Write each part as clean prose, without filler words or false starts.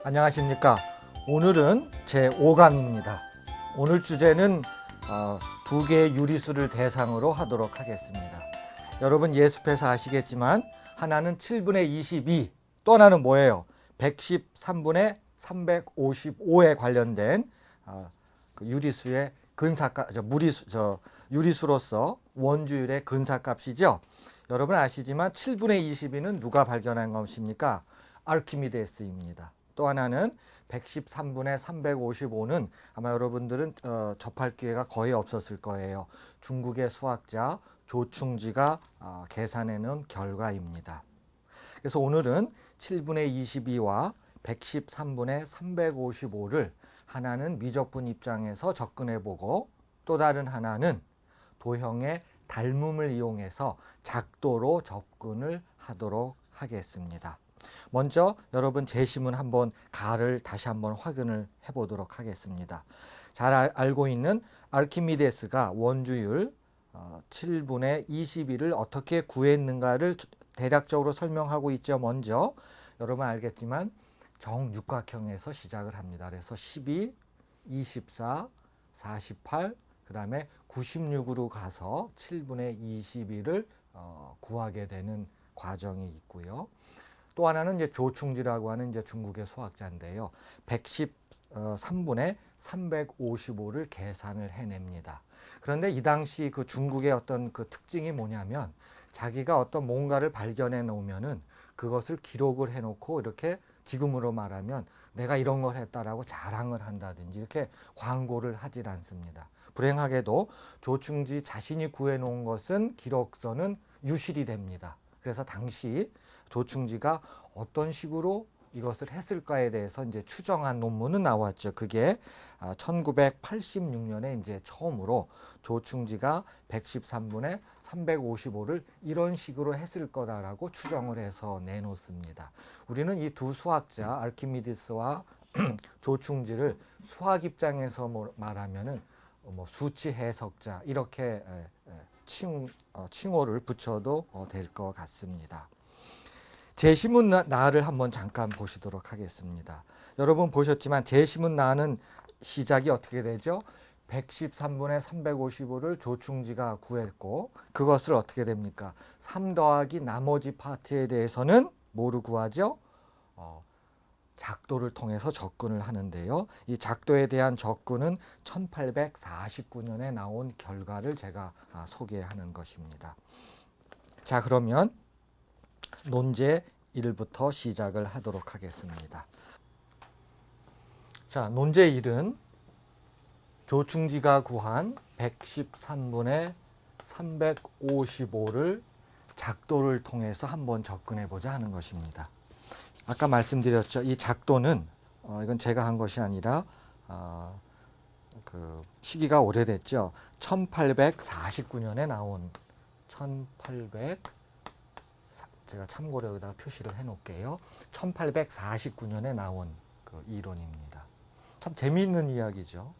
안녕하십니까. 오늘은 제5강입니다. 오늘 주제는 두 개의 유리수를 대상으로 하도록 하겠습니다. 여러분 예습해서 아시겠지만 하나는 7분의 22, 또 하나는 뭐예요? 113분의 355에 관련된 그 유리수의 근사값, 유리수로서 원주율의 근사값이죠. 여러분 아시지만 7분의 22는 누가 발견한 것입니까? 아르키미데스입니다. 또 하나는 113분의 355는 아마 여러분들은 접할 기회가 거의 없었을 거예요. 중국의 수학자 조충지가 계산해 놓은 결과입니다. 그래서 오늘은 7분의 22와 113분의 355를 하나는 미적분 입장에서 접근해보고 또 다른 하나는 도형의 닮음을 이용해서 작도로 접근을 하도록 하겠습니다. 먼저 여러분 제시문 한번 가를 다시 한번 확인을 해보도록 하겠습니다. 잘 알고 있는 아르키미데스가 원주율 7분의 22를 어떻게 구했는가를 대략적으로 설명하고 있죠. 먼저 여러분 알겠지만 정육각형에서 시작을 합니다. 그래서 12, 24, 48, 그 다음에 96으로 가서 7분의 22를 구하게 되는 과정이 있고요. 또 하나는 이제 조충지라고 하는 이제 중국의 수학자인데요. 113분의 355를 계산을 해냅니다. 그런데 이 당시 그 중국의 어떤 그 특징이 뭐냐면 자기가 어떤 뭔가를 발견해 놓으면은 그것을 기록을 해 놓고 이렇게 지금으로 말하면 내가 이런 걸 했다라고 자랑을 한다든지 이렇게 광고를 하질 않습니다. 불행하게도 조충지 자신이 구해 놓은 것은 기록서는 유실이 됩니다. 그래서 당시 조충지가 어떤 식으로 이것을 했을까에 대해서 이제 추정한 논문은 나왔죠. 그게 1986년에 이제 처음으로 조충지가 113분의 355를 이런 식으로 했을 거다라고 추정을 해서 내놓습니다. 우리는 이 두 수학자 아르키미디스와 조충지를 수학 입장에서 말하면은 수치 해석자 이렇게 칭호를 붙여도 될 것 같습니다. 제시문 나를 한번 잠깐 보시도록 하겠습니다. 여러분 보셨지만 제시문 나는 시작이 어떻게 되죠? 113분의 355를 조충지가 구했고 그것을 어떻게 됩니까? 3 더하기 나머지 파트에 대해서는 뭐로 구하죠? 작도를 통해서 접근을 하는데요. 이 작도에 대한 접근은 1849년에 나온 결과를 제가 소개하는 것입니다. 자, 그러면 논제 1부터 시작을 하도록 하겠습니다. 자, 논제 1은 조충지가 구한 113분의 355를 작도를 통해서 한번 접근해 보자 하는 것입니다. 아까 말씀드렸죠. 이 작도는 이건 제가 한 것이 아니라 그 시기가 오래됐죠. 1849년에 나온 제가 참고로 여기다가 표시를 해 놓을게요. 1849년에 나온 그 이론입니다. 참 재미있는 이야기죠.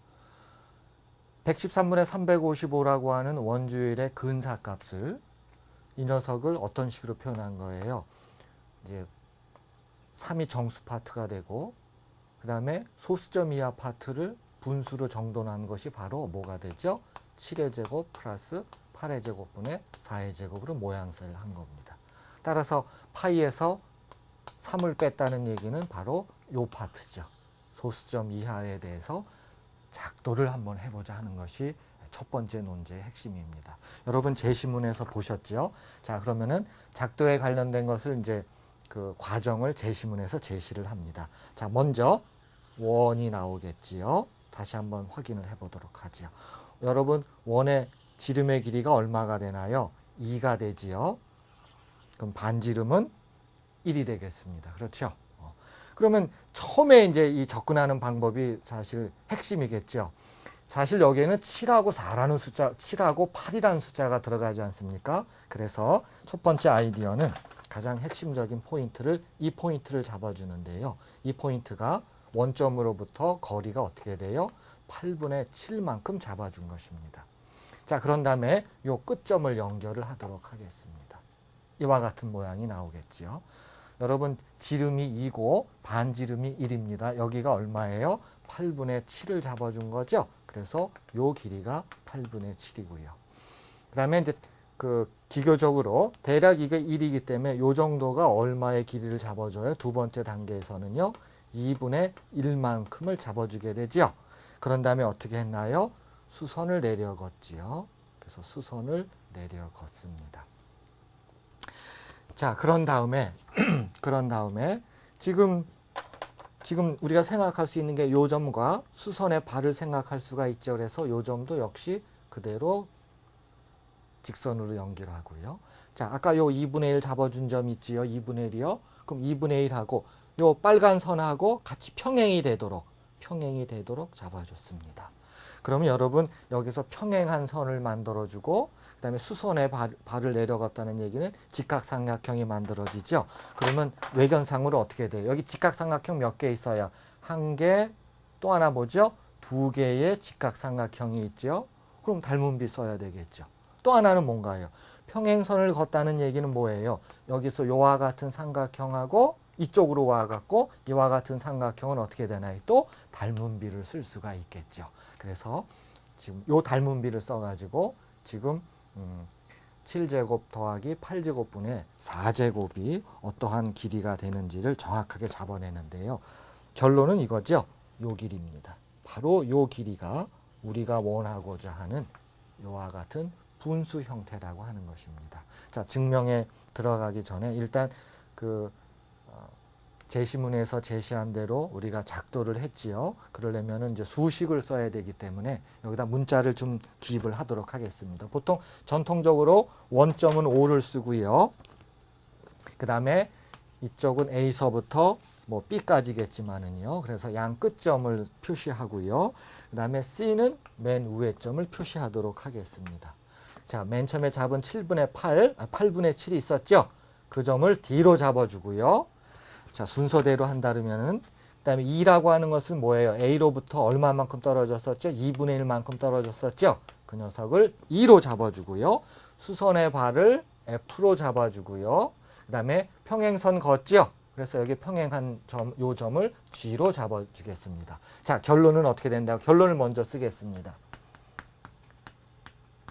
113분의 355라고 하는 원주율의 근사값을 이 녀석을 어떤 식으로 표현한 거예요. 이제 3이 정수 파트가 되고 그 다음에 소수점 이하 파트를 분수로 정돈한 것이 바로 뭐가 되죠? 7의 제곱 플러스 8의 제곱분의 4의 제곱으로 모양새를 한 겁니다. 따라서 파이에서 3을 뺐다는 얘기는 바로 요 파트죠. 소수점 이하에 대해서 작도를 한번 해보자 하는 것이 첫 번째 논제의 핵심입니다. 여러분 제시문에서 보셨죠? 자, 그러면은 작도에 관련된 것을 이제 그 과정을 제시문에서 제시를 합니다. 자, 먼저 원이 나오겠지요. 다시 한번 확인을 해보도록 하지요. 여러분 원의 지름의 길이가 얼마가 되나요? 2가 되지요. 그럼 반지름은 1이 되겠습니다. 그렇죠? 그러면 처음에 이제 이 접근하는 방법이 사실 핵심이겠죠. 사실 여기에는 7하고 4라는 숫자, 7하고 8이라는 숫자가 들어가지 않습니까? 그래서 첫 번째 아이디어는 가장 핵심적인 포인트를 이 포인트를 잡아주는데요. 이 포인트가 원점으로부터 거리가 어떻게 돼요? 8분의 7만큼 잡아준 것입니다. 자, 그런 다음에 이 끝점을 연결을 하도록 하겠습니다. 이와 같은 모양이 나오겠지요. 여러분 지름이 2고 반지름이 1입니다. 여기가 얼마예요? 8분의 7을 잡아준 거죠. 그래서 요 길이가 8분의 7이고요. 그 다음에 이제 그 기교적으로 대략 이게 1이기 때문에 요 정도가 얼마의 길이를 잡아줘요? 두 번째 단계에서는요. 2분의 1만큼을 잡아주게 되죠. 그런 다음에 어떻게 했나요? 수선을 내려 걷지요. 그래서 수선을 내려 걷습니다. 자, 그런 다음에 지금 우리가 생각할 수 있는 게 요 점과 수선의 발을 생각할 수가 있죠. 그래서 요 점도 역시 그대로 직선으로 연결하고요. 자, 아까 요 2분의 1 잡아준 점 있지요. 2분의 1이요. 그럼 2분의 1하고 요 빨간 선하고 같이 평행이 되도록 잡아줬습니다. 그러면 여러분 여기서 평행한 선을 만들어주고 그 다음에 수선의 발을 내려갔다는 얘기는 직각삼각형이 만들어지죠. 그러면 외견상으로 어떻게 돼요? 여기 직각삼각형 몇 개 있어요? 한 개, 또 하나 뭐죠? 두 개의 직각삼각형이 있죠. 그럼 닮은비 써야 되겠죠. 또 하나는 뭔가요? 평행선을 걷다는 얘기는 뭐예요? 여기서 요와 같은 삼각형하고 이쪽으로 와갖고 이와 같은 삼각형은 어떻게 되나요? 또 닮은비를 쓸 수가 있겠죠. 그래서 지금 요 닮은비를 써가지고 지금 7제곱 더하기 8제곱분의 4제곱이 어떠한 길이가 되는지를 정확하게 잡아내는데요. 결론은 이거죠. 요 길이입니다. 바로 요 길이가 우리가 원하고자 하는 요와 같은 분수 형태라고 하는 것입니다. 자, 증명에 들어가기 전에 일단 그 제시문에서 제시한 대로 우리가 작도를 했지요. 그러려면 이제 수식을 써야 되기 때문에 여기다 문자를 좀 기입을 하도록 하겠습니다. 보통 전통적으로 원점은 5를 쓰고요. 그 다음에 이쪽은 A서부터 뭐 B까지겠지만은요. 그래서 양 끝점을 표시하고요. 그 다음에 C는 맨 위에 점을 표시하도록 하겠습니다. 자, 맨 처음에 잡은 8분의 7이 있었죠. 그 점을 D로 잡아주고요. 자, 순서대로 한다면은 그다음에 2라고 하는 것은 뭐예요? A로부터 얼마만큼 떨어졌었죠? 2분의 1만큼 떨어졌었죠? 그 녀석을 2로 잡아주고요. 수선의 발을 F로 잡아주고요. 그 다음에 평행선 걷죠? 그래서 여기 평행한 요 점을 G로 잡아주겠습니다. 자, 결론은 어떻게 된다고? 결론을 먼저 쓰겠습니다.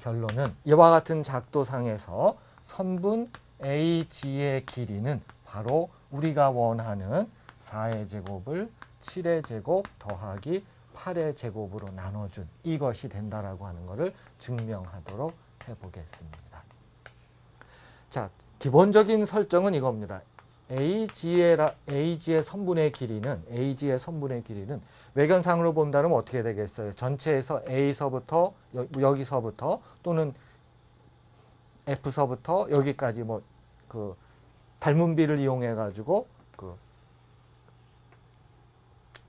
결론은 이와 같은 작도상에서 선분 AG의 길이는 바로 우리가 원하는 4의 제곱을 7의 제곱 더하기 8의 제곱으로 나눠준 이것이 된다라고 하는 것을 증명하도록 해보겠습니다. 자, 기본적인 설정은 이겁니다. AG의 선분의 길이는 외견상으로 본다면 어떻게 되겠어요? 전체에서 A서부터 여기서부터 또는 F서부터 여기까지 뭐 그 닮은비를 이용해 가지고 그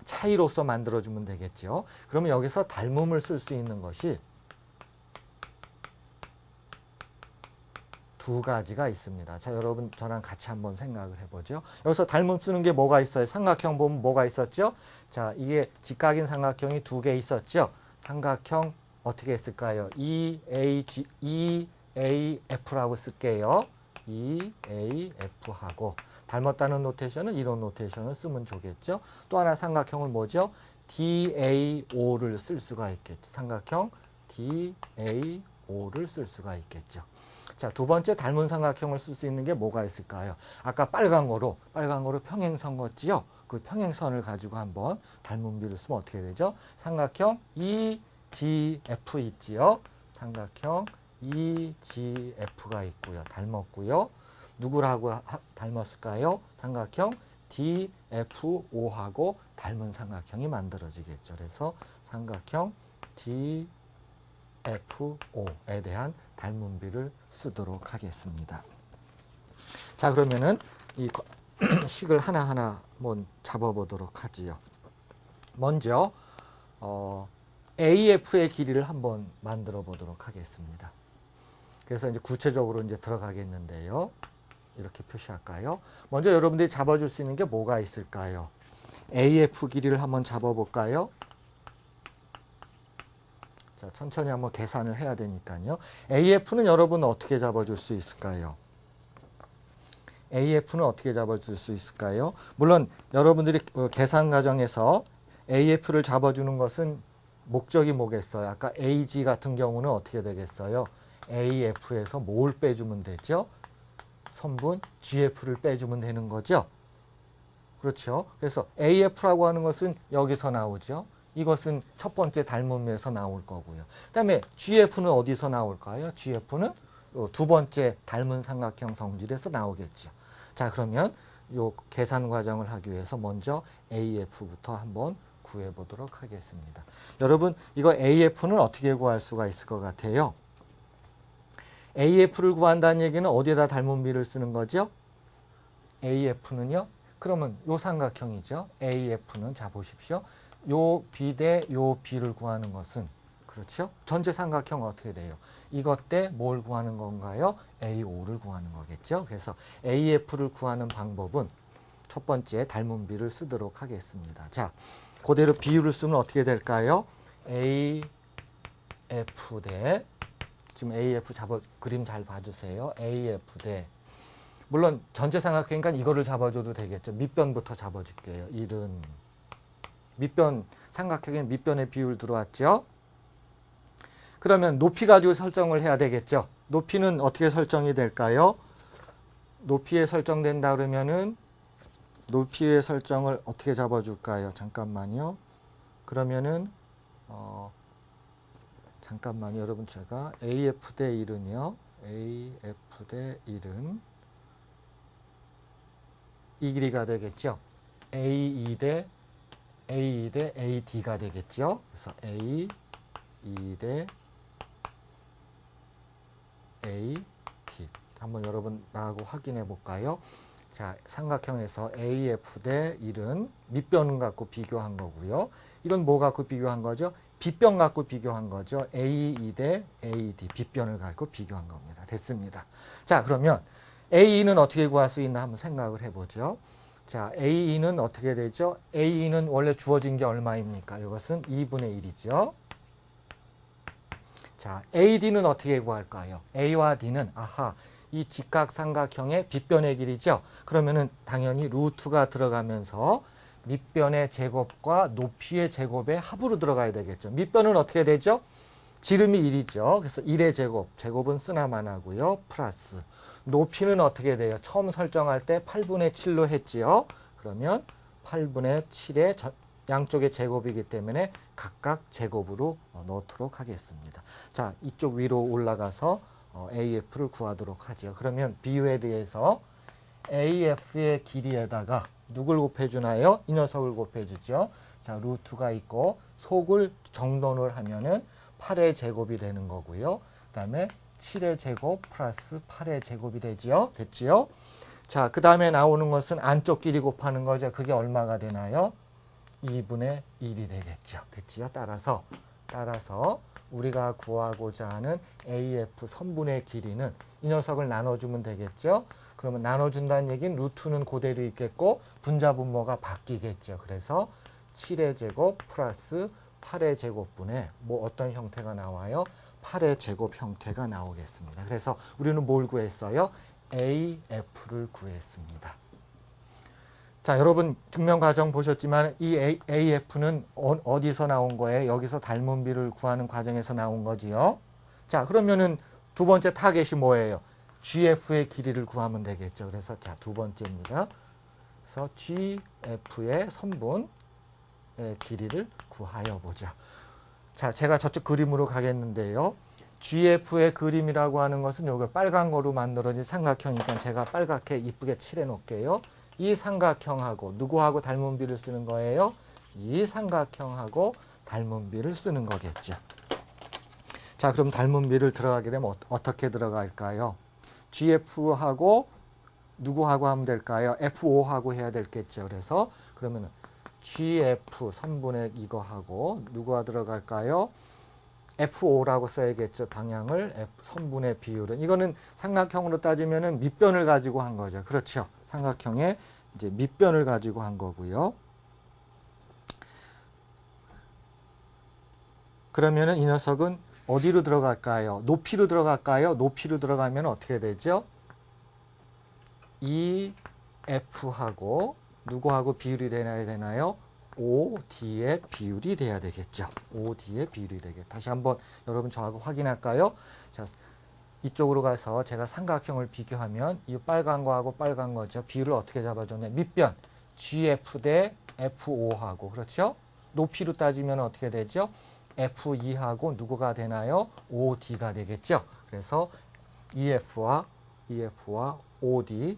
차이로서 만들어주면 되겠죠. 그러면 여기서 닮음을 쓸 수 있는 것이 두 가지가 있습니다. 자, 여러분 저랑 같이 한번 생각을 해보죠. 여기서 닮음 쓰는 게 뭐가 있어요? 삼각형 보면 뭐가 있었죠? 자, 이게 직각인 삼각형이 두 개 있었죠. 삼각형 어떻게 했을까요? EAF라고 쓸게요. EAF하고 닮았다는 노테이션은 이런 노테이션을 쓰면 좋겠죠. 또 하나 삼각형은 뭐죠? DAO를 쓸 수가 있겠죠. 삼각형 DAO를 쓸 수가 있겠죠. 자, 두 번째 닮은 삼각형을 쓸 수 있는 게 뭐가 있을까요? 아까 빨간 거로 평행선 걷지요. 그 평행선을 가지고 한번 닮은비를 쓰면 어떻게 되죠? 삼각형 EGF 있지요. 삼각형 EGF가 있고요. 닮았고요. 누구라고 닮았을까요? 삼각형 DFO하고 닮은 삼각형이 만들어지겠죠. 그래서 삼각형 DFO에 대한 닮은비를 쓰도록 하겠습니다. 자, 그러면은 이 식을 하나하나 한번 잡아보도록 하지요. 먼저 AF의 길이를 한번 만들어 보도록 하겠습니다. 그래서 이제 구체적으로 이제 들어가겠는데요. 이렇게 표시할까요? 먼저 여러분들이 잡아줄 수 있는 게 뭐가 있을까요? AF 길이를 한번 잡아볼까요? 자, 천천히 한번 계산을 해야 되니까요. AF는 여러분 어떻게 잡아줄 수 있을까요? AF는 어떻게 잡아줄 수 있을까요? 물론 여러분들이 계산 과정에서 AF를 잡아주는 것은 목적이 뭐겠어요? 아까 AG 같은 경우는 어떻게 되겠어요? AF에서 뭘 빼주면 되죠? 선분 GF를 빼주면 되는 거죠. 그렇죠. 그래서 AF라고 하는 것은 여기서 나오죠. 이것은 첫 번째 닮음에서 나올 거고요. 그 다음에 GF는 어디서 나올까요? GF는 두 번째 닮은 삼각형 성질에서 나오겠죠. 자, 그러면 이 계산 과정을 하기 위해서 먼저 AF부터 한번 구해보도록 하겠습니다. 여러분, 이거 AF는 어떻게 구할 수가 있을 것 같아요? AF를 구한다는 얘기는 어디에다 닮은 비를 쓰는 거죠? AF는요? 그러면 요 삼각형이죠. AF는 자 보십시오. 요 B 대 요 B를 구하는 것은 그렇죠? 전체 삼각형 어떻게 돼요? 이것 대 뭘 구하는 건가요? AO를 구하는 거겠죠. 그래서 AF를 구하는 방법은 첫 번째 닮은 비를 쓰도록 하겠습니다. 자, 그대로 비율을 쓰면 어떻게 될까요? AF 대 지금 AF 그림 잘 봐주세요. AF 대 물론 전체 삼각형이니까 이거를 잡아줘도 되겠죠. 밑변부터 잡아줄게요. 1은 밑변 삼각형에 밑변의 비율 들어왔죠. 그러면 높이 가지고 설정을 해야 되겠죠. 높이는 어떻게 설정이 될까요? 높이에 설정된다 그러면은 높이의 설정을 어떻게 잡아줄까요? 잠깐만요. 그러면은 잠깐만요. 여러분 제가 AF 대 1은요. AF 대 1은 이 길이가 되겠죠. AE 대 AD가 되겠죠. 그래서 AE 대 AD 한번 여러분 나하고 확인해 볼까요? 자, 삼각형에서 AF 대 1은 밑변 갖고 비교한 거고요. 이건 뭐 갖고 비교한 거죠? 빗변 갖고 비교한 거죠. AE 대 AD 빗변을 갖고 비교한 겁니다. 됐습니다. 자, 그러면 AE는 어떻게 구할 수 있나 한번 생각을 해보죠. 자, AE는 어떻게 되죠? AE는 원래 주어진 게 얼마입니까? 이것은 2분의 1이죠. 자, AD는 어떻게 구할까요? A와 D는 이 직각삼각형의 빗변의 길이죠. 그러면은 당연히 루트가 들어가면서 밑변의 제곱과 높이의 제곱의 합으로 들어가야 되겠죠. 밑변은 어떻게 되죠? 지름이 1이죠. 그래서 1의 제곱, 제곱은 쓰나만 하고요. 플러스 높이는 어떻게 돼요? 처음 설정할 때 8분의 7로 했지요. 그러면 8분의 7의 양쪽의 제곱이기 때문에 각각 제곱으로 넣도록 하겠습니다. 자, 이쪽 위로 올라가서 AF를 구하도록 하죠. 그러면 비율에 대해서 AF의 길이에다가 누굴 곱해주나요? 이 녀석을 곱해주죠. 자, 루트가 있고 속을 정돈을 하면은 8의 제곱이 되는 거고요. 그 다음에 7의 제곱 플러스 8의 제곱이 되지요. 됐지요? 자, 그 다음에 나오는 것은 안쪽 길이 곱하는 거죠. 그게 얼마가 되나요? 2분의 1이 되겠죠. 됐지요? 따라서 우리가 구하고자 하는 AF 선분의 길이는 이 녀석을 나눠주면 되겠죠. 그러면 나눠준다는 얘기는 루트는 그대로 있겠고 분자 분모가 바뀌겠죠. 그래서 7의 제곱 플러스 8의 제곱분의 뭐 어떤 형태가 나와요? 8의 제곱 형태가 나오겠습니다. 그래서 우리는 뭘 구했어요? AF를 구했습니다. 자, 여러분 증명 과정 보셨지만 이 AF는 어디서 나온 거예요? 여기서 닮은 비를 구하는 과정에서 나온 거지요. 자, 그러면은 두 번째 타겟이 뭐예요? GF의 길이를 구하면 되겠죠. 그래서 자, 두 번째입니다. 그래서 GF의 선분의 길이를 구하여 보자. 자, 제가 저쪽 그림으로 가겠는데요. GF의 그림이라고 하는 것은 여기 빨간 거로 만들어진 삼각형이니까 제가 빨갛게 이쁘게 칠해 놓을게요. 이 삼각형하고 누구하고 닮은 비를 쓰는 거예요? 이 삼각형하고 닮은 비를 쓰는 거겠죠. 자, 그럼 닮은 비를 들어가게 되면 어떻게 들어갈까요? GF하고 누구하고 하면 될까요? FO하고 해야 되겠죠. 그래서 그러면 GF 3분의 이거하고 누구가 들어갈까요? FO라고 써야겠죠. 방향을 선분의 비율은 이거는 삼각형으로 따지면은 밑변을 가지고 한 거죠. 그렇죠. 삼각형의 이제 밑변을 가지고 한 거고요. 그러면은 이 녀석은 어디로 들어갈까요? 높이로 들어갈까요? 높이로 들어가면 어떻게 되죠? EF하고 누구하고 비율이 되나요? OD의 비율이 돼야 되겠죠. OD의 비율이 되겠죠. 다시 한번 여러분 저하고 확인할까요? 자, 이쪽으로 가서 제가 삼각형을 비교하면 이 빨간 거하고 빨간 거죠. 비율을 어떻게 잡아줬냐. 밑변 GF 대 F5하고 그렇죠? 높이로 따지면 어떻게 되죠? F2하고 누구가 되나요? OD가 되겠죠. 그래서 EF와 OD의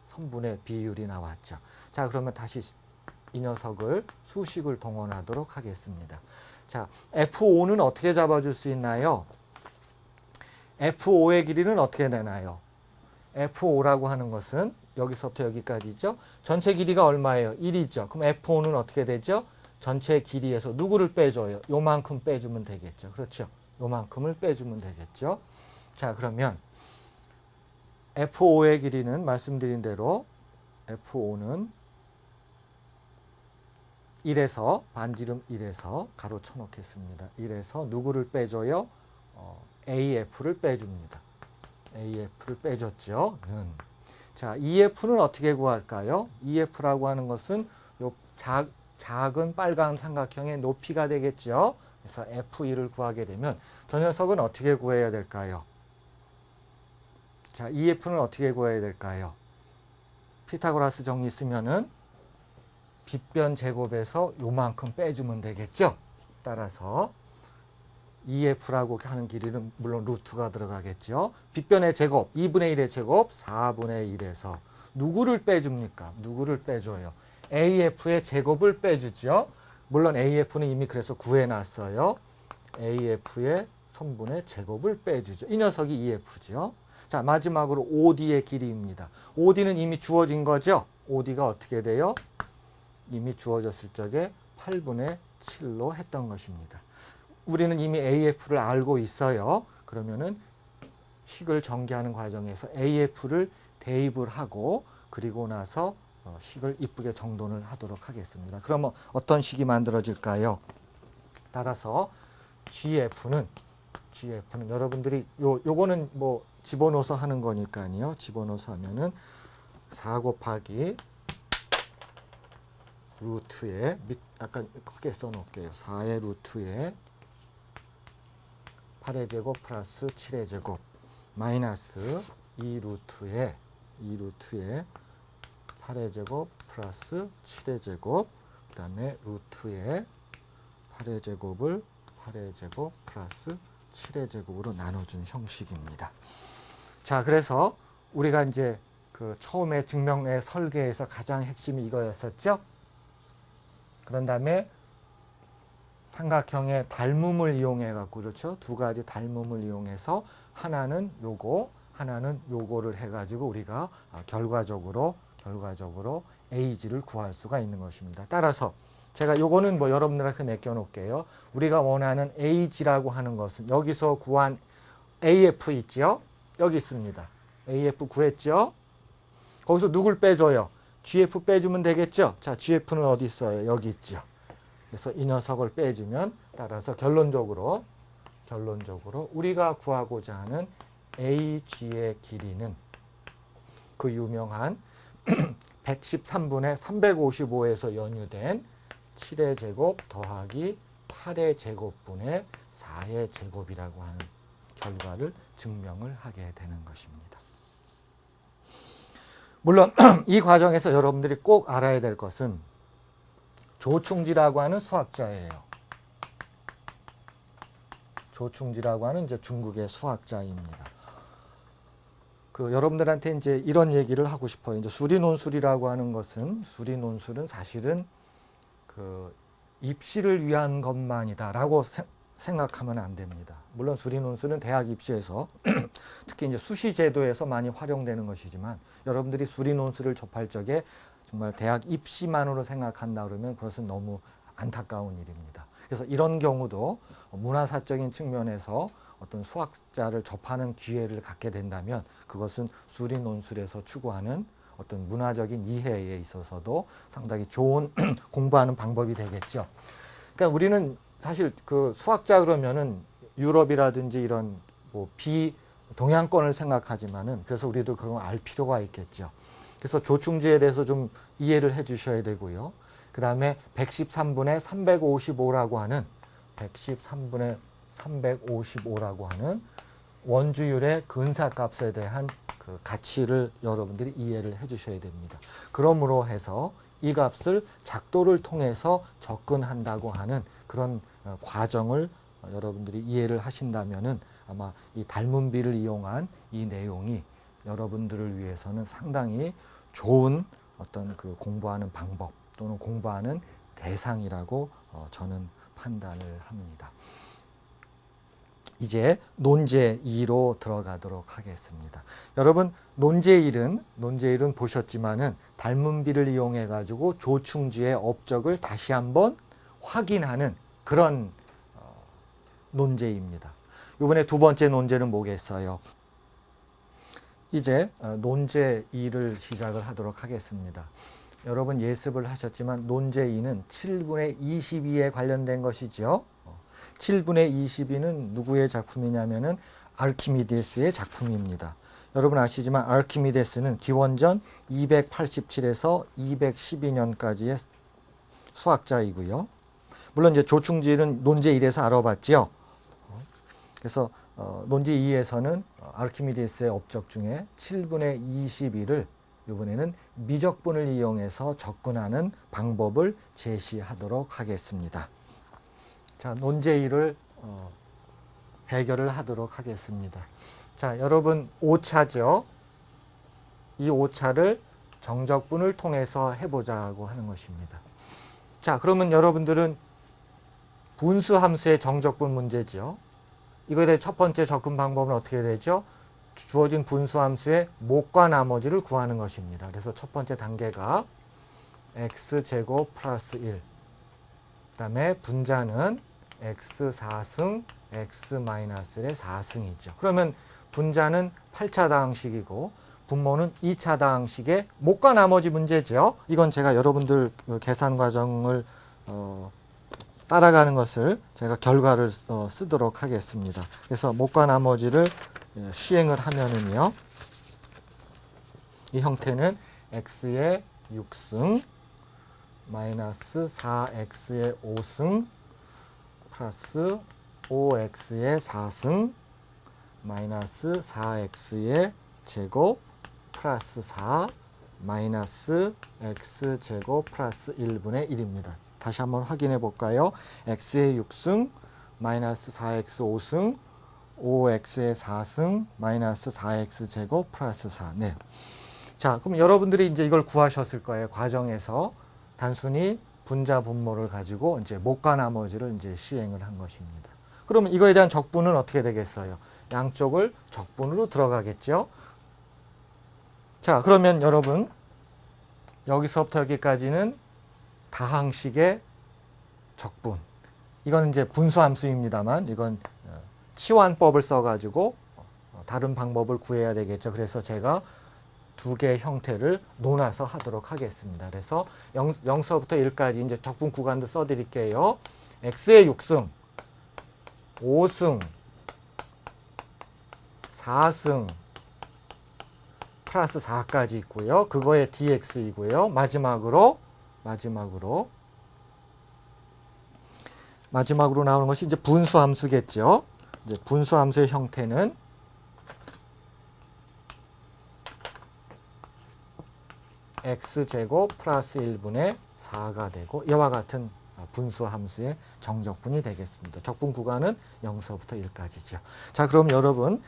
선분의 비율이 나왔죠. 자, 그러면 다시 이 녀석을 수식을 동원하도록 하겠습니다. 자, F5는 어떻게 잡아줄 수 있나요? F5의 길이는 어떻게 되나요? F5라고 하는 것은 여기서부터 여기까지죠. 전체 길이가 얼마예요? 1이죠. 그럼 F5는 어떻게 되죠? 전체 길이에서 누구를 빼줘요? 요만큼 빼주면 되겠죠. 그렇죠. 요만큼을 빼주면 되겠죠. 자, 그러면 F5의 길이는 말씀드린 대로 F5는 1에서 반지름 1에서 가로 쳐놓겠습니다. 1에서 누구를 빼줘요? AF를 빼줍니다. AF를 빼줬죠. 자, EF는 어떻게 구할까요? EF라고 하는 것은 요 작은 빨간 삼각형의 높이가 되겠죠. 그래서 F2를 구하게 되면 저 녀석은 어떻게 구해야 될까요? 자, EF는 어떻게 구해야 될까요? 피타고라스 정리 쓰면은 빗변 제곱에서 요만큼 빼주면 되겠죠. 따라서 EF라고 하는 길이는 물론 루트가 들어가겠죠. 빗변의 제곱, 2분의 1의 제곱, 4분의 1에서 누구를 빼줍니까? 누구를 빼줘요? AF의 제곱을 빼주죠. 물론 AF는 이미 그래서 구해놨어요. AF의 선분의 제곱을 빼주죠. 이 녀석이 EF죠. 자, 마지막으로 OD의 길이입니다. OD는 이미 주어진 거죠. OD가 어떻게 돼요? 이미 주어졌을 적에 8분의 7로 했던 것입니다. 우리는 이미 AF를 알고 있어요. 그러면은 식을 전개하는 과정에서 AF를 대입을 하고 그리고 나서 식을 이쁘게 정돈을 하도록 하겠습니다. 그러면 어떤 식이 만들어질까요? 따라서 GF는 여러분들이 요거는 뭐 집어넣어서 하는 거니까요. 집어넣어서 하면은 4 곱하기 루트에 약간 크게 써놓을게요. 4의 루트에 8의 제곱 플러스 7의 제곱 마이너스 2루트에 8의 제곱 플러스 7의 제곱 그 다음에 루트에 8의 제곱을 8의 제곱 플러스 7의 제곱으로 나눠준 형식입니다. 자, 그래서 우리가 이제 그 처음에 증명의 설계에서 가장 핵심이 이거였었죠. 그런 다음에 삼각형의 닮음을 이용해 갖고 그렇죠. 두 가지 닮음을 이용해서 하나는 요거, 하나는 요거를 해 가지고 우리가 결과적으로 AG를 구할 수가 있는 것입니다. 따라서 제가 요거는 뭐 여러분들한테 맡겨 놓을게요. 우리가 원하는 AG라고 하는 것은 여기서 구한 AF 있죠? 여기 있습니다. AF 구했죠? 거기서 누굴 빼줘요? GF 빼주면 되겠죠? 자, GF는 어디 있어요? 여기 있죠. 그래서 이 녀석을 빼주면 따라서 결론적으로 우리가 구하고자 하는 AG의 길이는 그 유명한 113분의 355에서 연유된 7의 제곱 더하기 8의 제곱분의 4의 제곱이라고 하는 결과를 증명을 하게 되는 것입니다. 물론 이 과정에서 여러분들이 꼭 알아야 될 것은 조충지라고 하는 수학자예요. 조충지라고 하는 이제 중국의 수학자입니다. 그 여러분들한테 이제 이런 얘기를 하고 싶어요. 이제 수리논술이라고 하는 것은 수리논술은 사실은 그 입시를 위한 것만이다라고 생각하면 안 됩니다. 물론 수리논술은 대학 입시에서 특히 이제 수시 제도에서 많이 활용되는 것이지만 여러분들이 수리논술을 접할 적에 정말 대학 입시만으로 생각한다 그러면 그것은 너무 안타까운 일입니다. 그래서 이런 경우도 문화사적인 측면에서 어떤 수학자를 접하는 기회를 갖게 된다면 그것은 수리논술에서 추구하는 어떤 문화적인 이해에 있어서도 상당히 좋은 공부하는 방법이 되겠죠. 그러니까 우리는 사실 그 수학자 그러면은 유럽이라든지 이런 뭐 비동양권을 생각하지만은 그래서 우리도 그런 걸 알 필요가 있겠죠. 그래서 조충지에 대해서 좀 이해를 해 주셔야 되고요. 그 다음에 113분의 355라고 하는 113분의 355라고 하는 원주율의 근사값에 대한 그 가치를 여러분들이 이해를 해 주셔야 됩니다. 그러므로 해서 이 값을 작도를 통해서 접근한다고 하는 그런 과정을 여러분들이 이해를 하신다면은 아마 이 닮은비를 이용한 이 내용이 여러분들을 위해서는 상당히 좋은 어떤 그 공부하는 방법 또는 공부하는 대상이라고 저는 판단을 합니다. 이제 논제 2로 들어가도록 하겠습니다. 여러분 논제 1은 보셨지만은 닮은비를 이용해 가지고 조충지의 업적을 다시 한번 확인하는 그런 논제입니다. 이번에 두 번째 논제는 뭐겠어요? 이제 논제 2를 시작을 하도록 하겠습니다. 여러분 예습을 하셨지만 논제 2는 7분의 22에 관련된 것이죠. 7분의 22는 누구의 작품이냐면은 아르키미데스의 작품입니다. 여러분 아시지만 아르키미데스는 기원전 287에서 212년까지의 수학자이고요. 물론 이제 조충지는 논제 1에서 알아봤죠. 그래서 논제 2에서는 아르키미데스의 업적 중에 7분의 22를 이번에는 미적분을 이용해서 접근하는 방법을 제시하도록 하겠습니다. 자, 논제 1을 해결을 하도록 하겠습니다. 자, 여러분 5차죠. 이 5차를 정적분을 통해서 해보자고 하는 것입니다. 자, 그러면 여러분들은 분수함수의 정적분 문제죠. 이거에 대해 첫 번째 접근 방법은 어떻게 되죠? 주어진 분수함수의 못과 나머지를 구하는 것입니다. 그래서 첫 번째 단계가 x제곱 플러스 1. 그 다음에 분자는 x4승, x-1의 4승이죠. 그러면 분자는 8차다항식이고 분모는 2차다항식의 못과 나머지 문제죠. 이건 제가 여러분들 계산 과정을 따라가는 것을 제가 결과를 쓰도록 하겠습니다. 그래서 못과 나머지를 시행을 하면은요. 이 형태는 x의 6승 마이너스 4x의 5승 플러스 5x의 4승 마이너스 4x의 제곱 플러스 4 마이너스 x제곱 플러스 1분의 1입니다. 다시 한번 확인해 볼까요? x의 6승 마이너스 4x 5승 5x의 4승 마이너스 4x제곱 플러스 4. 네. 자, 그럼 여러분들이 이제 이걸 구하셨을 거예요. 과정에서 단순히 분자 분모를 가지고 이제 못과 나머지를 이제 시행을 한 것입니다. 그러면 이거에 대한 적분은 어떻게 되겠어요? 양쪽을 적분으로 들어가겠죠? 자, 그러면 여러분 여기서부터 여기까지는 다항식의 적분. 이건 이제 분수함수입니다만 이건 치환법을 써가지고 다른 방법을 구해야 되겠죠. 그래서 제가 두 개의 형태를 논아서 하도록 하겠습니다. 그래서 0서부터 1까지 이제 적분 구간도 써드릴게요. x의 6승, 5승, 4승, 플러스 4까지 있고요. 그거의 dx이고요. 마지막으로 나오는 것이 이제 분수함수겠죠. 이제 분수함수의 형태는 x제곱 플러스 1분의 4가 되고 이와 같은 분수함수의 정적분이 되겠습니다. 적분 구간은 0서부터 1까지죠. 자, 그럼 여러분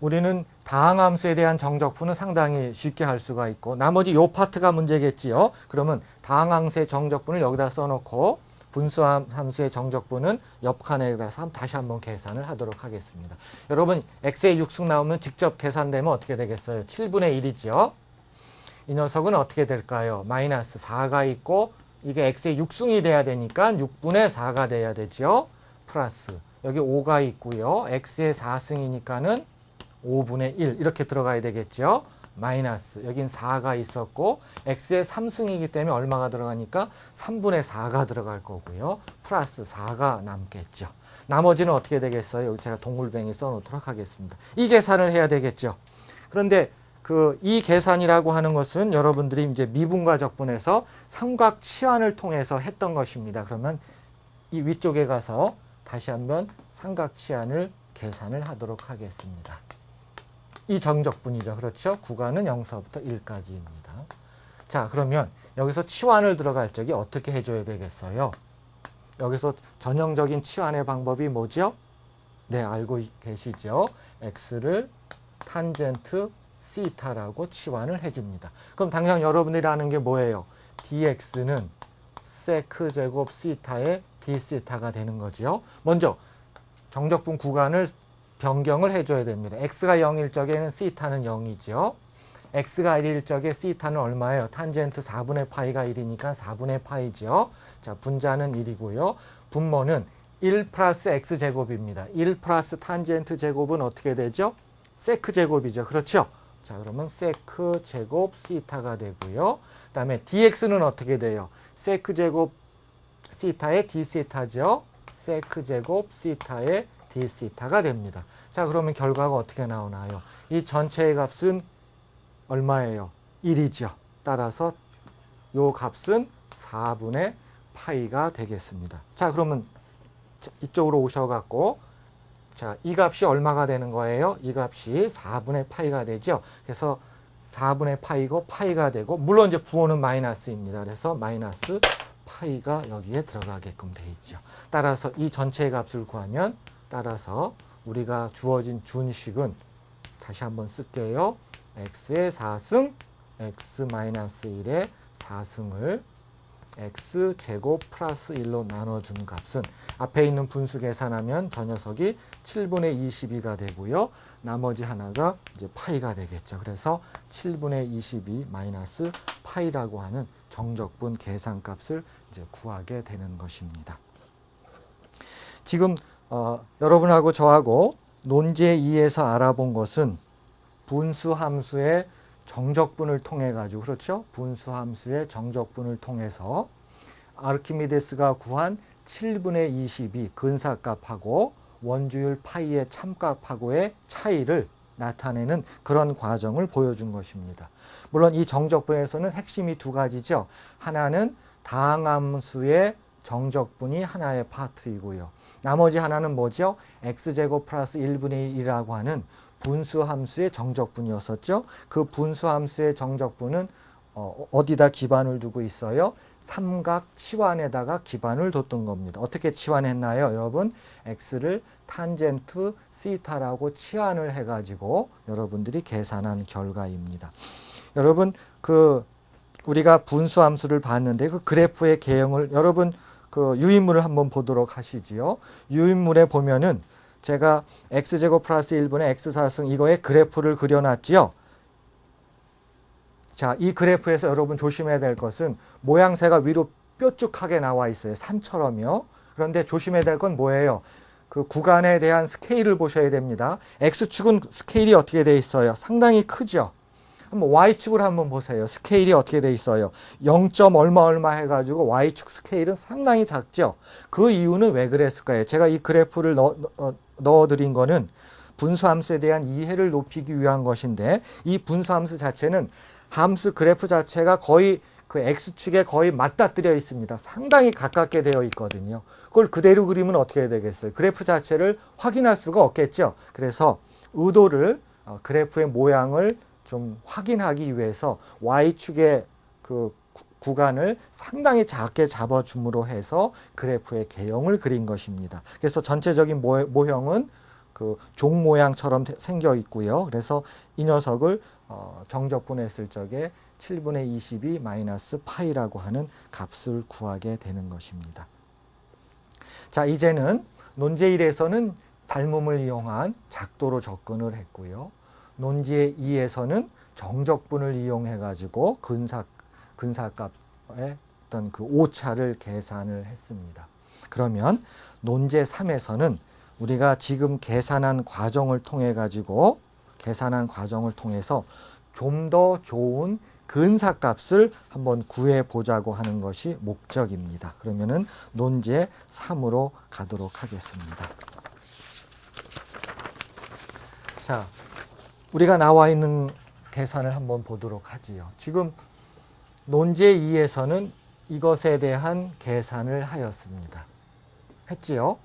우리는 다항함수에 대한 정적분은 상당히 쉽게 할 수가 있고 나머지 요 파트가 문제겠지요. 그러면 다항함수의 정적분을 여기다 써놓고 분수함수의 정적분은 옆 칸에다 다시 한번 계산을 하도록 하겠습니다. 여러분 x의 6승 나오면 직접 계산되면 어떻게 되겠어요? 7분의 1이죠. 이 녀석은 어떻게 될까요? 마이너스 4가 있고 이게 x의 6승이 돼야 되니까 6분의 4가 돼야 되죠. 플러스 여기 5가 있고요. x의 4승이니까는 5분의 1 이렇게 들어가야 되겠죠. 마이너스 여긴 4가 있었고 x의 3승이기 때문에 얼마가 들어가니까 3분의 4가 들어갈 거고요. 플러스 4가 남겠죠. 나머지는 어떻게 되겠어요? 여기 제가 동글뱅이 써놓도록 하겠습니다. 이 계산을 해야 되겠죠. 그런데 이 계산이라고 하는 것은 여러분들이 이제 미분과 적분에서 삼각 치환을 통해서 했던 것입니다. 그러면 이 위쪽에 가서 다시 한번 삼각 치환을 계산을 하도록 하겠습니다. 이 정적분이죠. 그렇죠? 구간은 0서부터 1까지입니다. 자, 그러면 여기서 치환을 들어갈 적에 어떻게 해줘야 되겠어요? 여기서 전형적인 치환의 방법이 뭐죠? 네, 알고 계시죠? x를 탄젠트 시타라고 치환을 해줍니다. 그럼 당장 여러분들이 아는 게 뭐예요? dx는 세크 제곱 시타의 d 시타가 되는 거죠. 먼저 정적분 구간을 변경을 해줘야 됩니다. x가 0일 적에는 시타는 0이죠. x가 1일 적에 시타는 얼마예요? 탄젠트 4분의 파이가 1이니까 4분의 파이죠. 자, 분자는 1이고요. 분모는 1 플러스 x제곱입니다. 1 플러스 탄젠트 제곱은 어떻게 되죠? 세크 제곱이죠. 그렇죠? 자, 그러면 세크 제곱 시타가 되고요. 그 다음에 dx는 어떻게 돼요? 세크 제곱 시타의 d 시타죠. 세크 제곱 시타의 d 시타가 됩니다. 자, 그러면 결과가 어떻게 나오나요? 이 전체의 값은 얼마예요? 1이죠. 따라서 요 값은 4분의 파이가 되겠습니다. 자, 그러면 이쪽으로 오셔갖고, 자, 이 값이 얼마가 되는 거예요? 이 값이 4분의 파이가 되죠. 그래서 4분의 파이고 파이가 되고, 물론 이제 부호는 마이너스입니다. 그래서 마이너스 파이가 여기에 들어가게끔 돼 있죠. 따라서 이 전체의 값을 구하면, 따라서 우리가 주어진 준식은 다시 한번 쓸게요. x의 4승, x-1의 4승을 x제곱 플러스 1로 나눠준 값은 앞에 있는 분수 계산하면 저 녀석이 7분의 22가 되고요. 나머지 하나가 이제 파이가 되겠죠. 그래서 7분의 22 마이너스 파이라고 하는 정적분 계산값을 이제 구하게 되는 것입니다. 지금 여러분하고 저하고 논제 2에서 알아본 것은 분수 함수의 정적분을 통해 가지고, 그렇죠? 분수 함수의 정적분을 통해서 아르키미데스가 구한 7분의 22 근사값하고 원주율 파이의 참값하고의 차이를 나타내는 그런 과정을 보여준 것입니다. 물론 이 정적분에서는 핵심이 두 가지죠. 하나는 다항함수의 정적분이 하나의 파트이고요. 나머지 하나는 뭐죠? x제곱 플러스 1분의 1이라고 하는 분수함수의 정적분이었었죠. 그 분수함수의 정적분은 어디다 기반을 두고 있어요? 삼각 치환에다가 기반을 뒀던 겁니다. 어떻게 치환했나요, 여러분? x를 탄젠트 시타라고 치환을 해가지고 여러분들이 계산한 결과입니다. 여러분, 우리가 분수함수를 봤는데 그 그래프의 개형을 여러분 유인물을 한번 보도록 하시지요. 유인물에 보면은 제가 x제곱 플러스 1분의 x4승 이거의 그래프를 그려놨지요. 자, 이 그래프에서 여러분 조심해야 될 것은 모양새가 위로 뾰족하게 나와 있어요. 산처럼요. 그런데 조심해야 될 건 뭐예요? 그 구간에 대한 스케일을 보셔야 됩니다. x축은 스케일이 어떻게 돼 있어요? 상당히 크죠. 한번 y축을 한번 보세요. 스케일이 어떻게 돼 있어요? 0. 얼마 해가지고 y축 스케일은 상당히 작죠. 그 이유는 왜 그랬을까요? 제가 이 그래프를 넣어드린 거는 분수함수에 대한 이해를 높이기 위한 것인데, 이 분수함수 자체는 함수 그래프 자체가 거의 그 x축에 거의 맞닿뜨려 있습니다. 상당히 가깝게 되어 있거든요. 그걸 그대로 그리면 어떻게 되겠어요? 그래프 자체를 확인할 수가 없겠죠. 그래서 의도를 그래프의 모양을 좀 확인하기 위해서 y축의 그 구간을 상당히 작게 잡아줌으로 해서 그래프의 개형을 그린 것입니다. 그래서 전체적인 모형은 그 종 모양처럼 생겨 있고요. 그래서 이 녀석을 정적분했을 적에 7분의 22 마이너스 파이라고 하는 값을 구하게 되는 것입니다. 자, 이제는 논제 1에서는 닮음을 이용한 작도로 접근을 했고요. 논제 2에서는 정적분을 이용해 가지고 근사값의 어떤 그 오차를 계산을 했습니다. 그러면 논제 3에서는 우리가 지금 계산한 과정을 통해서 좀 더 좋은 근사값을 한번 구해 보자고 하는 것이 목적입니다. 그러면은 논제 3으로 가도록 하겠습니다. 자, 우리가 나와 있는 계산을 한번 보도록 하지요. 지금 논제 2에서는 이것에 대한 계산을 하였습니다. 했지요?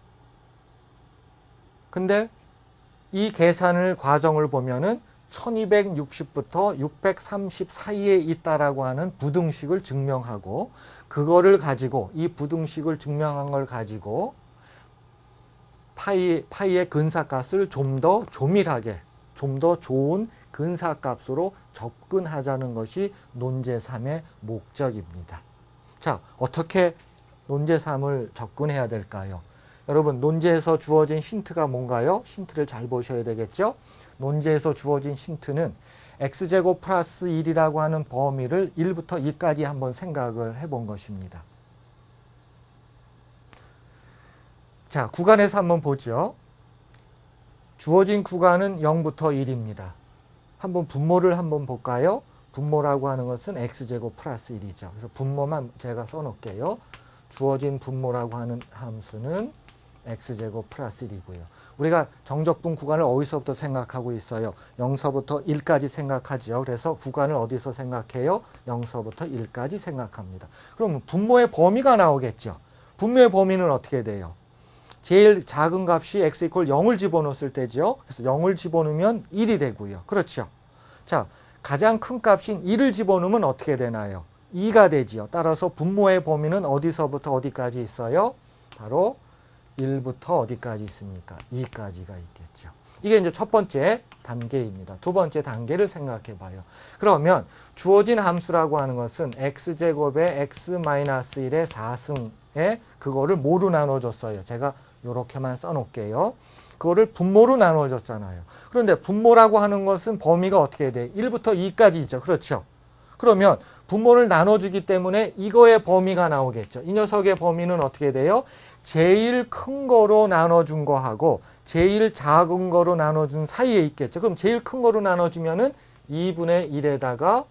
근데 이 계산을 과정을 보면은 1260부터 630 사이에 있다라고 하는 부등식을 증명하고, 그거를 가지고, 이 부등식을 증명한 걸 가지고 파이의 근사값을 좀 더 조밀하게, 좀 더 좋은 근사값으로 접근하자는 것이 논제 3의 목적입니다. 자, 어떻게 논제 3을 접근해야 될까요? 여러분, 논제에서 주어진 힌트가 뭔가요? 힌트를 잘 보셔야 되겠죠? 논제에서 주어진 힌트는 x제곱 플러스 1이라고 하는 범위를 1부터 2까지 한번 생각을 해본 것입니다. 자, 구간에서 한번 보죠. 주어진 구간은 0부터 1입니다. 한번 분모를 한번 볼까요? 분모라고 하는 것은 x제곱 플러스 1이죠. 그래서 분모만 제가 써놓을게요. 주어진 분모라고 하는 함수는 x제곱 플러스 1이고요. 우리가 정적분 구간을 어디서부터 생각하고 있어요? 0서부터 1까지 생각하죠. 그래서 구간을 어디서 생각해요? 0서부터 1까지 생각합니다. 그럼 분모의 범위가 나오겠죠. 분모의 범위는 어떻게 돼요? 제일 작은 값이 x 이퀄 0을 집어넣었을 때죠. 그래서 0을 집어넣으면 1이 되고요. 그렇죠. 자, 가장 큰 값인 1을 집어넣으면 어떻게 되나요? 2가 되지요. 따라서 분모의 범위는 어디서부터 어디까지 있어요? 바로 1부터 어디까지 있습니까? 2까지가 있겠죠. 이게 이제 첫 번째 단계입니다. 두 번째 단계를 생각해 봐요. 그러면 주어진 함수라고 하는 것은 x제곱의 x-1의 4승에 그거를 뭐로 나눠줬어요? 제가 이렇게만 써놓을게요. 그거를 분모로 나눠줬잖아요. 그런데 분모라고 하는 것은 범위가 어떻게 돼? 1부터 2까지죠. 그렇죠? 그러면 분모를 나눠주기 때문에 이거의 범위가 나오겠죠. 이 녀석의 범위는 어떻게 돼요? 제일 큰 거로 나눠준 거하고 제일 작은 거로 나눠준 사이에 있겠죠. 그럼 제일 큰 거로 나눠주면은 2분의 1에다가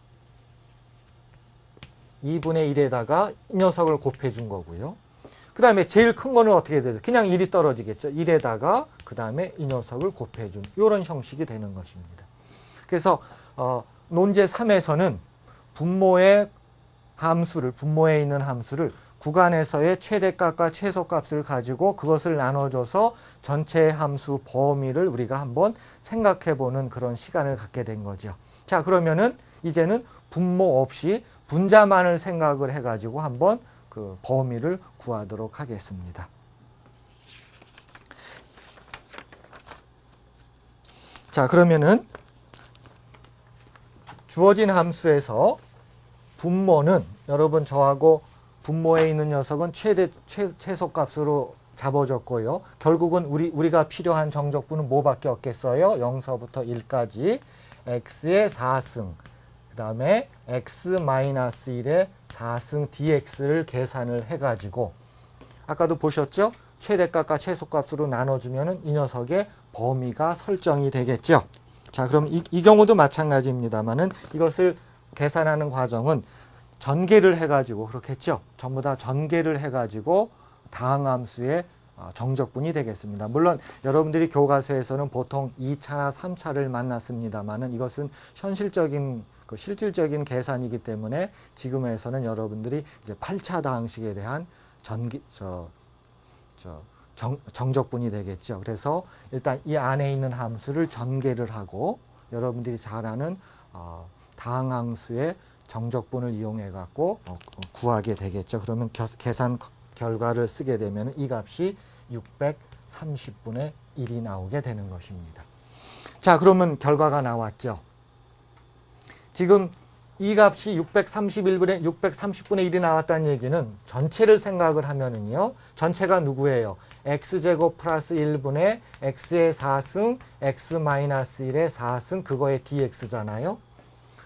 이 녀석을 곱해준 거고요. 그 다음에 제일 큰 거는 어떻게 되죠? 그냥 1이 떨어지겠죠. 1에다가 그 다음에 이 녀석을 곱해준 이런 형식이 되는 것입니다. 그래서 논제 3에서는 분모에 있는 함수를 구간에서의 최대값과 최소값을 가지고 그것을 나눠줘서 전체 함수 범위를 우리가 한번 생각해보는 그런 시간을 갖게 된 거죠. 자, 그러면은 이제는 분모 없이 분자만을 생각을 해가지고 한번 그 범위를 구하도록 하겠습니다. 자, 그러면은 주어진 함수에서 분모는 여러분 저하고 분모에 있는 녀석은 최소값으로 잡아줬고요. 결국은 우리가 필요한 정적분은 뭐밖에 없겠어요? 0서부터 1까지 x의 4승, 그 다음에 x-1의 4승 dx를 계산을 해가지고 아까도 보셨죠? 최대값과 최소값으로 나눠주면 이 녀석의 범위가 설정이 되겠죠. 자, 그럼 이 경우도 마찬가지입니다만은 이것을 계산하는 과정은 전개를 해가지고 그렇겠죠. 전부 다 전개를 해가지고 다항함수의 정적분이 되겠습니다. 물론 여러분들이 교과서에서는 보통 2차나 3차를 만났습니다만은 이것은 현실적인 실질적인 계산이기 때문에 지금에서는 여러분들이 이제 8차 다항식에 대한 정적분이 되겠죠. 그래서 일단 이 안에 있는 함수를 전개를 하고 여러분들이 잘 아는 다항함수의 정적분을 이용해 갖고 구하게 되겠죠. 그러면 계산 결과를 쓰게 되면 이 값이 630분의 1이 나오게 되는 것입니다. 자, 그러면 결과가 나왔죠. 지금 이 값이 630분의 1이 나왔다는 얘기는 전체를 생각을 하면은요. 전체가 누구예요? x제곱 플러스 1분의 x의 4승, x-1의 4승, 그거의 dx잖아요.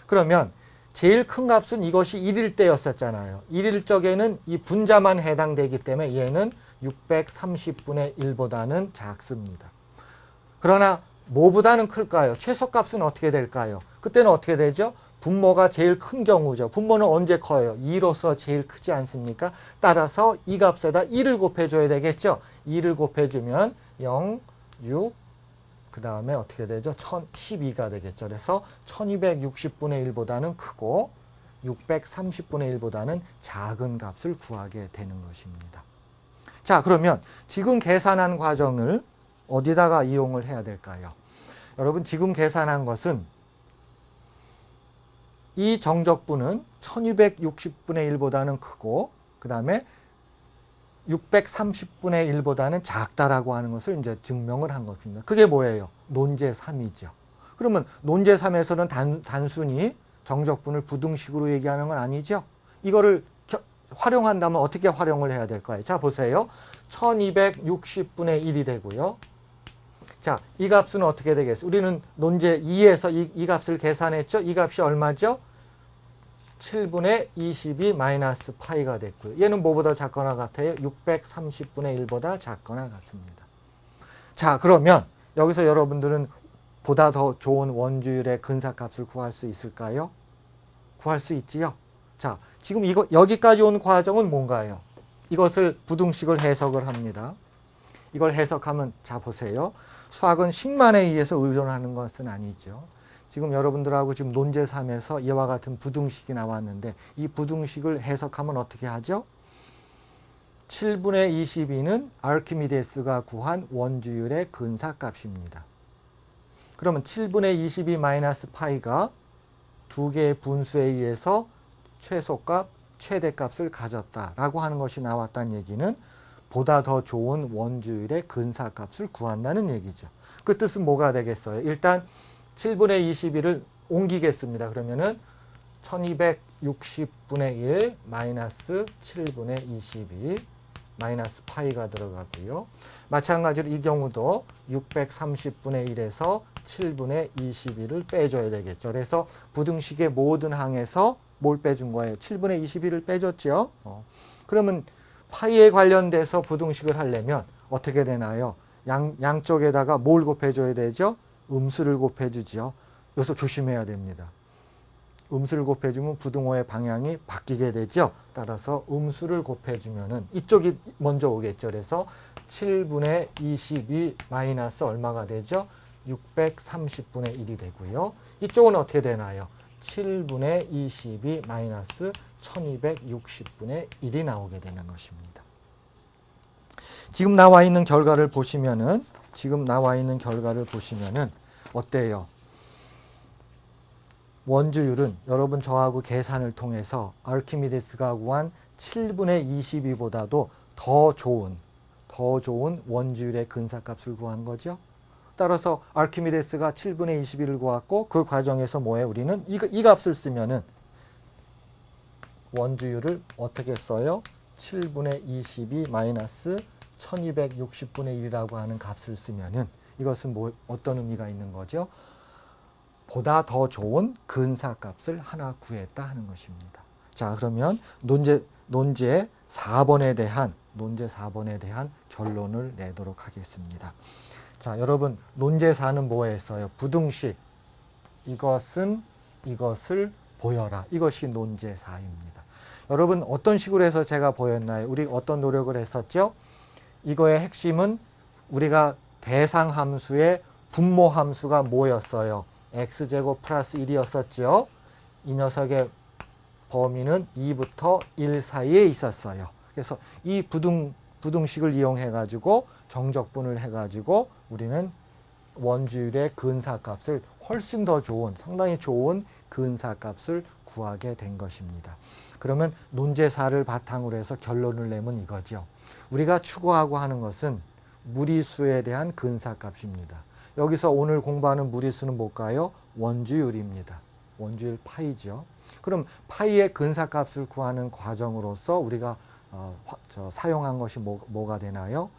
그러면 제일 큰 값은 이것이 1일 때였었잖아요. 1일 적에는 이 분자만 해당되기 때문에 얘는 630분의 1보다는 작습니다. 그러나 뭐보다는 클까요? 최소값은 어떻게 될까요? 그때는 어떻게 되죠? 분모가 제일 큰 경우죠. 분모는 언제 커요? 2로서 제일 크지 않습니까? 따라서 이 값에다 1을 곱해줘야 되겠죠. 2를 곱해주면 0, 6, 그 다음에 어떻게 되죠? 1012가 되겠죠. 그래서 1260분의 1보다는 크고 630분의 1보다는 작은 값을 구하게 되는 것입니다. 자, 그러면 지금 계산한 과정을 어디다가 이용을 해야 될까요? 여러분, 지금 계산한 것은 이 정적분은 1260분의 1보다는 크고 그 다음에 630분의 1보다는 작다라고 하는 것을 이제 증명을 한 것입니다. 그게 뭐예요? 논제 3이죠. 그러면 논제 3에서는 단순히 정적분을 부등식으로 얘기하는 건 아니죠. 이거를 활용한다면 어떻게 활용을 해야 될까요? 자, 보세요. 1260분의 1이 되고요. 자, 이 값은 어떻게 되겠어요? 우리는 논제 2에서 이 값을 계산했죠. 이 값이 얼마죠? 7분의 22 마이너스 파이가 됐고요. 얘는 뭐보다 작거나 같아요? 630분의 1보다 작거나 같습니다. 자, 그러면 여기서 여러분들은 보다 더 좋은 원주율의 근사값을 구할 수 있을까요? 구할 수 있지요. 자, 지금 여기까지 온 과정은 뭔가요? 이것을 부등식을 해석을 합니다. 이걸 해석하면 자 보세요. 수학은 식만에 의해서 의존하는 것은 아니죠. 지금 여러분들하고 지금 논제 3에서 이와 같은 부등식이 나왔는데 이 부등식을 해석하면 어떻게 하죠? 7분의 22는 아르키미데스가 구한 원주율의 근사값입니다. 그러면 7분의 22 마이너스 파이가 두 개의 분수에 의해서 최소값, 최대값을 가졌다라고 하는 것이 나왔다는 얘기는 보다 더 좋은 원주율의 근사값을 구한다는 얘기죠. 그 뜻은 뭐가 되겠어요? 일단 7분의 21을 옮기겠습니다. 그러면은 1260분의 1 마이너스 7분의 22 마이너스 파이가 들어가고요. 마찬가지로 이 경우도 630분의 1에서 7분의 21을 빼줘야 되겠죠. 그래서 부등식의 모든 항에서 뭘 빼준 거예요? 7분의 21을 빼줬죠. 그러면 파이에 관련돼서 부등식을 하려면 어떻게 되나요? 양쪽에다가 뭘 곱해줘야 되죠? 음수를 곱해주지요. 여기서 조심해야 됩니다. 음수를 곱해주면 부등호의 방향이 바뀌게 되죠. 따라서 음수를 곱해주면은 이쪽이 먼저 오겠죠. 그래서 7분의 22 마이너스 얼마가 되죠? 630분의 1이 되고요. 이쪽은 어떻게 되나요? 7분의 22 마이너스 1260분의 1이 나오게 되는 것입니다. 지금 나와 있는 결과를 보시면은 어때요? 원주율은 여러분 저하고 계산을 통해서 아르키미데스가 구한 7분의 22보다도 더 좋은 원주율의 근사값을 구한 거죠. 따라서 아르키미데스가 7분의 21을 구했고 그 과정에서 뭐예요? 우리는 이 값을 쓰면은 원주율을 어떻게 써요? 7분의 22 마이너스 1260분의 1이라고 하는 값을 쓰면은 이것은 어떤 의미가 있는 거죠? 보다 더 좋은 근사값을 하나 구했다 하는 것입니다. 자, 그러면 논제 4번에 대한 결론을 내도록 하겠습니다. 자, 여러분 논제 4는 뭐였어요? 부등식. 이것을 보여라. 이것이 논제 4입니다. 여러분 어떤 식으로 해서 제가 보였나요? 우리 어떤 노력을 했었죠? 이거의 핵심은 우리가 대상 함수의 분모 함수가 뭐였어요? x제곱 플러스 1이었었죠. 이 녀석의 범위는 2부터 1 사이에 있었어요. 그래서 이 부등식을 이용해 가지고 정적분을 해 가지고 우리는 원주율의 근사값을 훨씬 더 좋은, 상당히 좋은 근사값을 구하게 된 것입니다. 그러면 논제 4를 바탕으로 해서 결론을 내면 이거죠. 우리가 추구하고 하는 것은 무리수에 대한 근사값입니다. 여기서 오늘 공부하는 무리수는 뭘까요? 원주율입니다. 원주율 파이죠. 그럼 파이의 근사값을 구하는 과정으로서 우리가 사용한 것이 뭐가 되나요?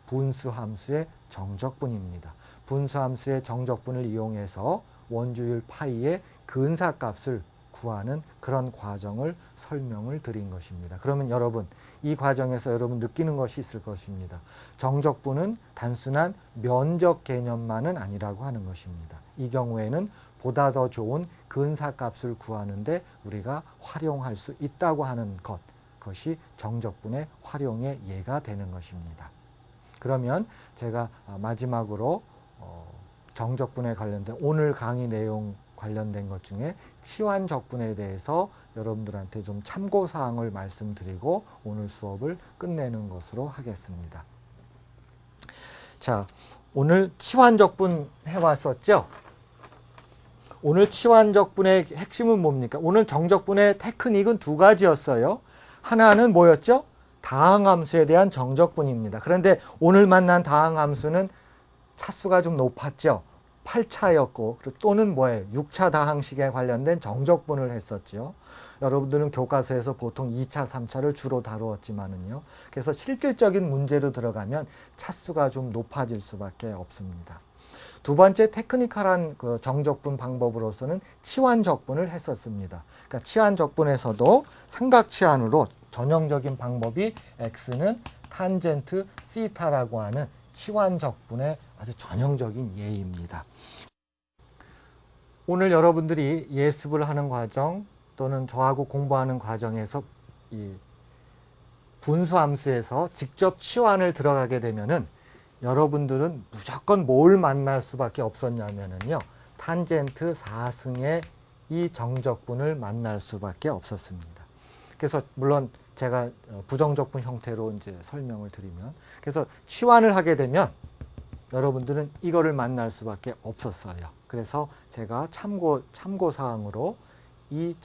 분수함수의 정적분입니다. 분수함수의 정적분을 이용해서 원주율 파이의 근사값을 구하는 그런 과정을 설명을 드린 것입니다. 그러면 여러분 이 과정에서 여러분 느끼는 것이 있을 것입니다. 정적분은 단순한 면적 개념만은 아니라고 하는 것입니다. 이 경우에는 보다 더 좋은 근사값을 구하는데 우리가 활용할 수 있다고 하는 그것이 정적분의 활용의 예가 되는 것입니다. 그러면 제가 마지막으로 정적분에 관련된 오늘 강의 내용 관련된 것 중에 치환적분에 대해서 여러분들한테 좀 참고사항을 말씀드리고 오늘 수업을 끝내는 것으로 하겠습니다. 자, 오늘 치환적분 해왔었죠? 오늘 치환적분의 핵심은 뭡니까? 오늘 정적분의 테크닉은 두 가지였어요. 하나는 뭐였죠? 다항함수에 대한 정적분입니다. 그런데 오늘 만난 다항함수는 차수가 좀 높았죠. 8차였고 또는 뭐예요? 6차 다항식에 관련된 정적분을 했었죠. 여러분들은 교과서에서 보통 2차, 3차를 주로 다루었지만은요. 그래서 실질적인 문제로 들어가면 차수가 좀 높아질 수밖에 없습니다. 두 번째 테크니컬한 그 정적분 방법으로서는 치환적분을 했었습니다. 그러니까 치환적분에서도 삼각치환으로 전형적인 방법이 x는 탄젠트 시타라고 하는 치환적분의 아주 전형적인 예입니다. 오늘 여러분들이 예습을 하는 과정 또는 저하고 공부하는 과정에서 이 분수함수에서 직접 치환을 들어가게 되면은 여러분들은 무조건 뭘 만날 수밖에 없었냐면은요. 탄젠트 4승의 이 정적분을 만날 수밖에 없었습니다. 그래서 물론 제가 부정적분 형태로 이제 설명을 드리면 그래서 치환을 하게 되면 여러분들은 이거를 만날 수밖에 없었어요. 그래서 제가 참고사항으로 이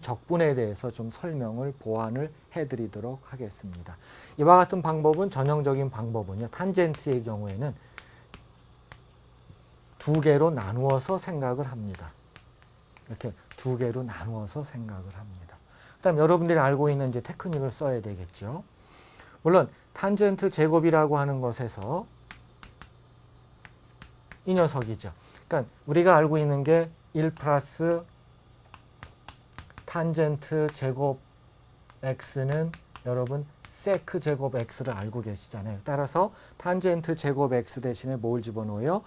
적분에 대해서 좀 설명을 보완을 해드리도록 하겠습니다. 이와 같은 방법은 전형적인 방법은요. 탄젠트의 경우에는 두 개로 나누어서 생각을 합니다. 이렇게 두 개로 나누어서 생각을 합니다. 그다음 여러분들이 알고 있는 이제 테크닉을 써야 되겠죠. 물론 탄젠트 제곱이라고 하는 것에서 이 녀석이죠. 그러니까 우리가 알고 있는 게 1 플러스 탄젠트 제곱 x는 여러분 세크 제곱 x를 알고 계시잖아요. 따라서 탄젠트 제곱 x 대신에 뭘 집어넣어요?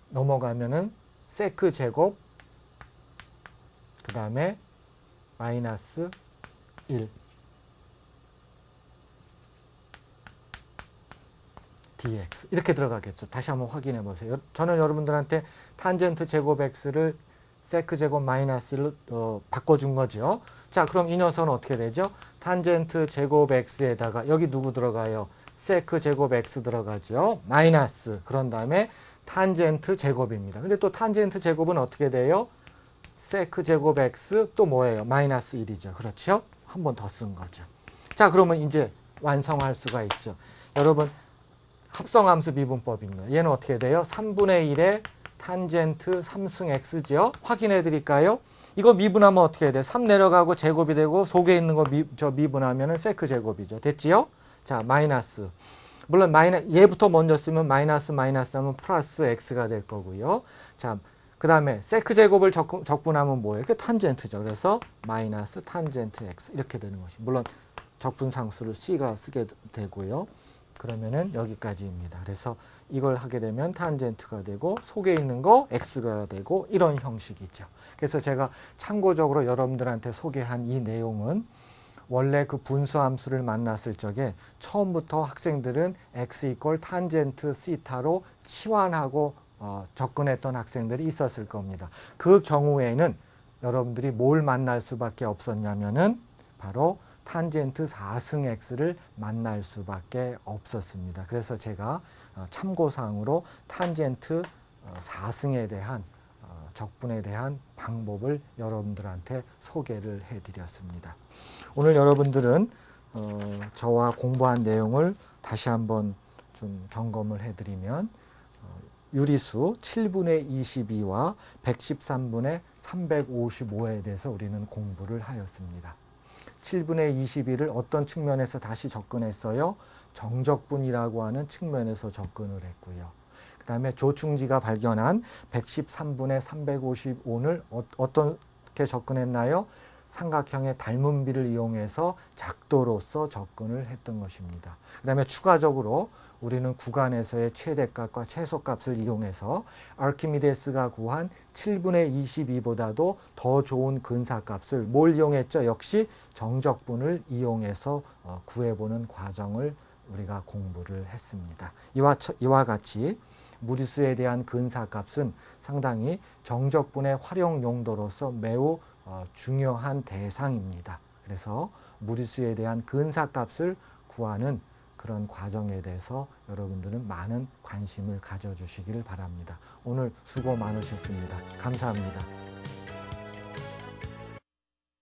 넘어가면은 세크 제곱 그 다음에 마이너스 1 dx 이렇게 들어가겠죠. 다시 한번 확인해 보세요. 저는 여러분들한테 탄젠트 제곱 x를 세크 제곱 마이너스 1로 바꿔준 거죠. 자, 그럼 이 녀석은 어떻게 되죠? 탄젠트 제곱 x에다가 여기 누구 들어가요? 세크 제곱 x 들어가죠. 마이너스. 그런 다음에 탄젠트 제곱입니다. 근데 또 탄젠트 제곱은 어떻게 돼요? 세크 제곱 x 또 뭐예요? 마이너스 1이죠. 그렇죠? 한 번 더 쓴 거죠. 자, 그러면 이제 완성할 수가 있죠. 여러분 합성함수 미분법입니다. 얘는 어떻게 돼요? 3분의 1의 탄젠트 3승 x죠. 확인해 드릴까요? 이거 미분하면 어떻게 돼? 3 내려가고 제곱이 되고 속에 있는 거 미분하면 세크 제곱이죠. 됐지요? 자, 마이너스. 물론 얘부터 먼저 쓰면 마이너스 하면 플러스 x가 될 거고요. 자, 그 다음에 세크 제곱을 적분하면 뭐예요? 그 탄젠트죠. 그래서 마이너스 탄젠트 x 이렇게 되는 것이. 물론 적분상수를 c가 쓰게 되고요. 그러면은 여기까지입니다. 그래서 이걸 하게 되면 탄젠트가 되고 속에 있는 거 x가 되고 이런 형식이죠. 그래서 제가 참고적으로 여러분들한테 소개한 이 내용은 원래 그 분수함수를 만났을 적에 처음부터 학생들은 x 이퀄 탄젠트 시타로 치환하고 접근했던 학생들이 있었을 겁니다. 그 경우에는 여러분들이 뭘 만날 수밖에 없었냐면은 바로 탄젠트 4승 x를 만날 수밖에 없었습니다. 그래서 제가 참고사항으로 탄젠트 4승에 대한 적분에 대한 방법을 여러분들한테 소개를 해드렸습니다. 오늘 여러분들은 저와 공부한 내용을 다시 한번 좀 점검을 해드리면 유리수 7분의 22와 113분의 355에 대해서 우리는 공부를 하였습니다. 7분의 22를 어떤 측면에서 다시 접근했어요? 정적분이라고 하는 측면에서 접근을 했고요. 그 다음에 조충지가 발견한 113분의 355를 어떻게 접근했나요? 삼각형의 닮은 비를 이용해서 작도로서 접근을 했던 것입니다. 그 다음에 추가적으로 우리는 구간에서의 최대값과 최소값을 이용해서 아르키미데스가 구한 7분의 22보다도 더 좋은 근사값을 뭘 이용했죠? 역시 정적분을 이용해서 구해보는 과정을 우리가 공부를 했습니다. 이와 같이 무리수에 대한 근사값은 상당히 정적분의 활용 용도로서 매우 중요한 대상입니다. 그래서 무리수에 대한 근사값을 구하는 그런 과정에 대해서 여러분들은 많은 관심을 가져주시기를 바랍니다. 오늘 수고 많으셨습니다. 감사합니다.